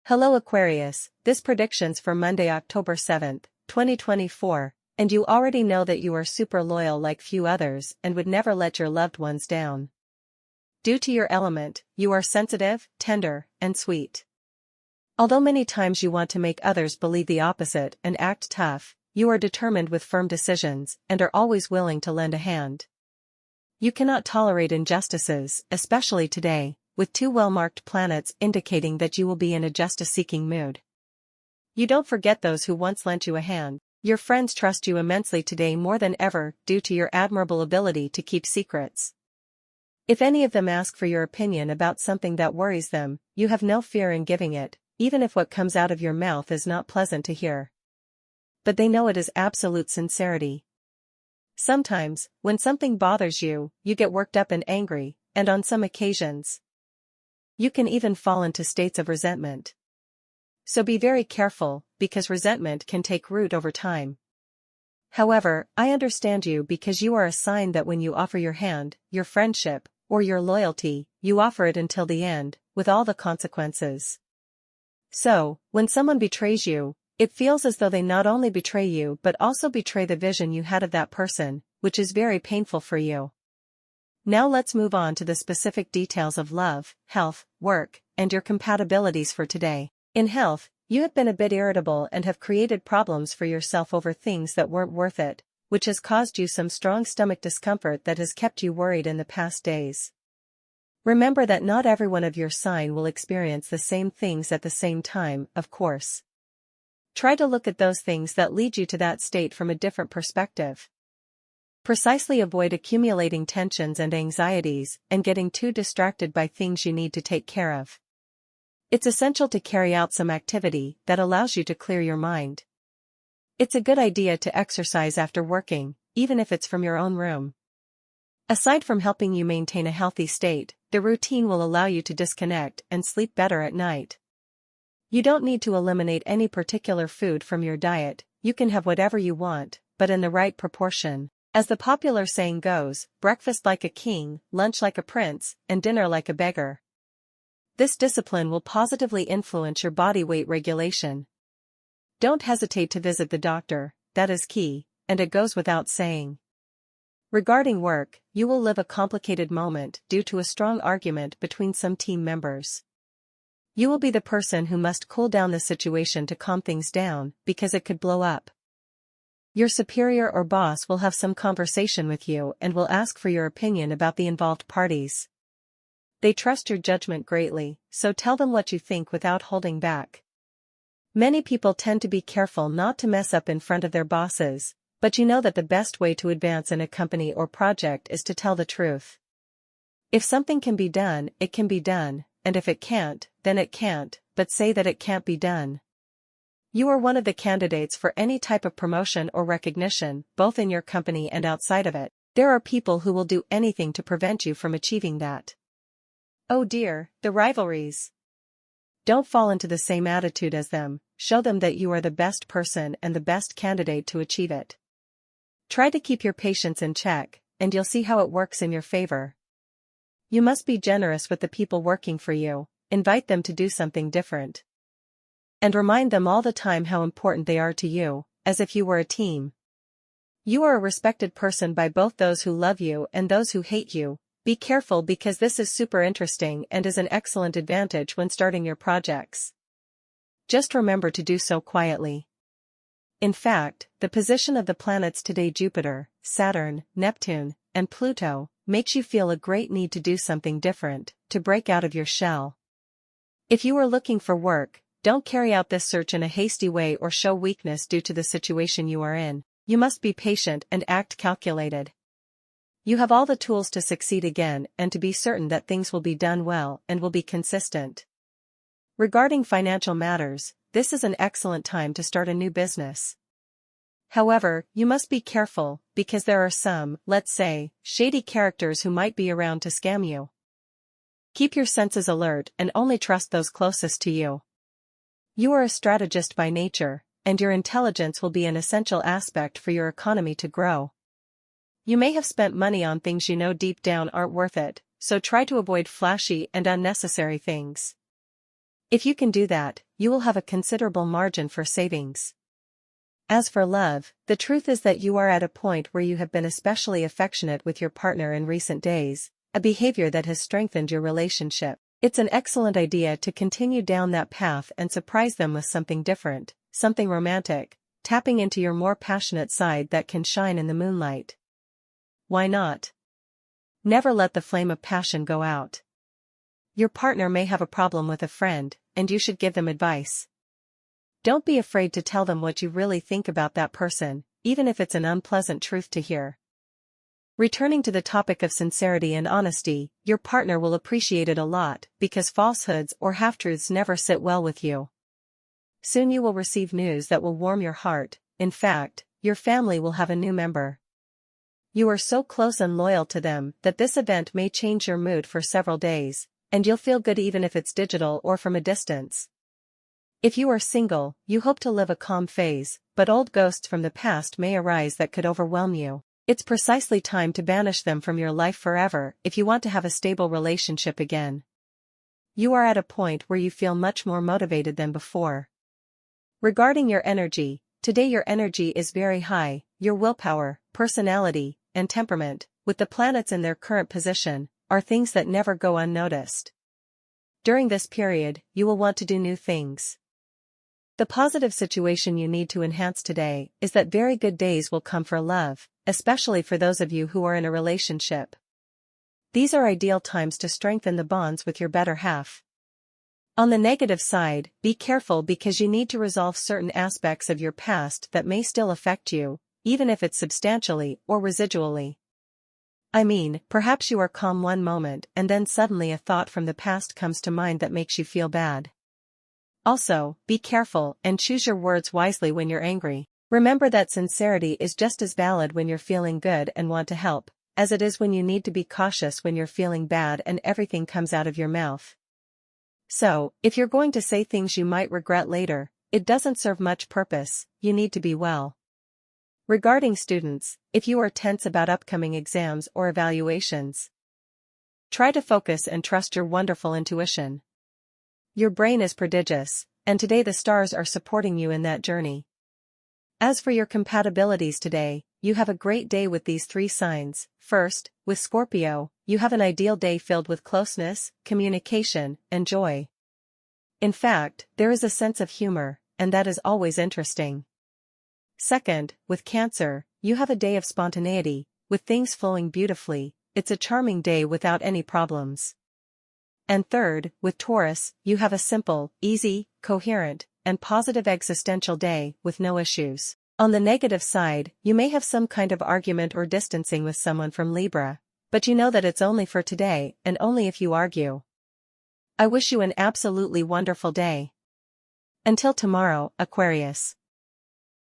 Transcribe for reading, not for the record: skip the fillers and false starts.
Hello Aquarius, this prediction's for Monday, October 7th, 2024, and you already know that you are super loyal like few others and would never let your loved ones down. Due to your element, you are sensitive, tender, and sweet. Although many times you want to make others believe the opposite and act tough, you are determined with firm decisions and are always willing to lend a hand. You cannot tolerate injustices, especially today, with two well-marked planets indicating that you will be in a justice-seeking mood. You don't forget those who once lent you a hand. Your friends trust you immensely today more than ever due to your admirable ability to keep secrets. If any of them ask for your opinion about something that worries them, you have no fear in giving it, even if what comes out of your mouth is not pleasant to hear. But they know it is absolute sincerity. Sometimes, when something bothers you, you get worked up and angry, and on some occasions, you can even fall into states of resentment. So be very careful, because resentment can take root over time. However, I understand you because you are a sign that when you offer your hand, your friendship, or your loyalty, you offer it until the end, with all the consequences. So, when someone betrays you, it feels as though they not only betray you but also betray the vision you had of that person, which is very painful for you. Now let's move on to the specific details of love, health, work, and your compatibilities for today. In health, you have been a bit irritable and have created problems for yourself over things that weren't worth it, which has caused you some strong stomach discomfort that has kept you worried in the past days. Remember that not everyone of your sign will experience the same things at the same time, of course. Try to look at those things that lead you to that state from a different perspective. Precisely avoid accumulating tensions and anxieties and getting too distracted by things you need to take care of. It's essential to carry out some activity that allows you to clear your mind. It's a good idea to exercise after working, even if it's from your own room. Aside from helping you maintain a healthy state, the routine will allow you to disconnect and sleep better at night. You don't need to eliminate any particular food from your diet, you can have whatever you want, but in the right proportion. As the popular saying goes, breakfast like a king, lunch like a prince, and dinner like a beggar. This discipline will positively influence your body weight regulation. Don't hesitate to visit the doctor, that is key, and it goes without saying. Regarding work, you will live a complicated moment due to a strong argument between some team members. You will be the person who must cool down the situation to calm things down, because it could blow up. Your superior or boss will have some conversation with you and will ask for your opinion about the involved parties. They trust your judgment greatly, so tell them what you think without holding back. Many people tend to be careful not to mess up in front of their bosses, but you know that the best way to advance in a company or project is to tell the truth. If something can be done, it can be done, and if it can't, then it can't, but say that it can't be done. You are one of the candidates for any type of promotion or recognition, both in your company and outside of it. There are people who will do anything to prevent you from achieving that. Oh dear, the rivalries. Don't fall into the same attitude as them, show them that you are the best person and the best candidate to achieve it. Try to keep your patience in check, and you'll see how it works in your favor. You must be generous with the people working for you, invite them to do something different. And remind them all the time how important they are to you, as if you were a team. You are a respected person by both those who love you and those who hate you. Be careful because this is super interesting and is an excellent advantage when starting your projects. Just remember to do so quietly. In fact, the position of the planets today, Jupiter, Saturn, Neptune, and Pluto, makes you feel a great need to do something different, to break out of your shell. If you are looking for work, don't carry out this search in a hasty way or show weakness due to the situation you are in. You must be patient and act calculated. You have all the tools to succeed again and to be certain that things will be done well and will be consistent. Regarding financial matters, this is an excellent time to start a new business. However, you must be careful, because there are some, let's say, shady characters who might be around to scam you. Keep your senses alert and only trust those closest to you. You are a strategist by nature, and your intelligence will be an essential aspect for your economy to grow. You may have spent money on things you know deep down aren't worth it, so try to avoid flashy and unnecessary things. If you can do that, you will have a considerable margin for savings. As for love, the truth is that you are at a point where you have been especially affectionate with your partner in recent days, a behavior that has strengthened your relationship. It's an excellent idea to continue down that path and surprise them with something different, something romantic, tapping into your more passionate side that can shine in the moonlight. Why not? Never let the flame of passion go out. Your partner may have a problem with a friend, and you should give them advice. Don't be afraid to tell them what you really think about that person, even if it's an unpleasant truth to hear. Returning to the topic of sincerity and honesty, your partner will appreciate it a lot because falsehoods or half-truths never sit well with you. Soon you will receive news that will warm your heart. In fact, your family will have a new member. You are so close and loyal to them that this event may change your mood for several days, and you'll feel good even if it's digital or from a distance. If you are single, you hope to live a calm phase, but old ghosts from the past may arise that could overwhelm you. It's precisely time to banish them from your life forever if you want to have a stable relationship again. You are at a point where you feel much more motivated than before. Regarding your energy, today your energy is very high. Your willpower, personality, and temperament, with the planets in their current position, are things that never go unnoticed. During this period, you will want to do new things. The positive situation you need to enhance today is that very good days will come for love, especially for those of you who are in a relationship. These are ideal times to strengthen the bonds with your better half. On the negative side, be careful because you need to resolve certain aspects of your past that may still affect you, even if it's substantially or residually. I mean, perhaps you are calm one moment and then suddenly a thought from the past comes to mind that makes you feel bad. Also, be careful and choose your words wisely when you're angry. Remember that sincerity is just as valid when you're feeling good and want to help, as it is when you need to be cautious when you're feeling bad and everything comes out of your mouth. So, if you're going to say things you might regret later, it doesn't serve much purpose. You need to be well. Regarding students, if you are tense about upcoming exams or evaluations, try to focus and trust your wonderful intuition. Your brain is prodigious, and today the stars are supporting you in that journey. As for your compatibilities today, you have a great day with these three signs. First, with Scorpio, you have an ideal day filled with closeness, communication, and joy. In fact, there is a sense of humor, and that is always interesting. Second, with Cancer, you have a day of spontaneity, with things flowing beautifully. It's a charming day without any problems. And third, with Taurus, you have a simple, easy, coherent, and positive existential day with no issues. On the negative side, you may have some kind of argument or distancing with someone from Libra, but you know that it's only for today and only if you argue. I wish you an absolutely wonderful day. Until tomorrow, Aquarius.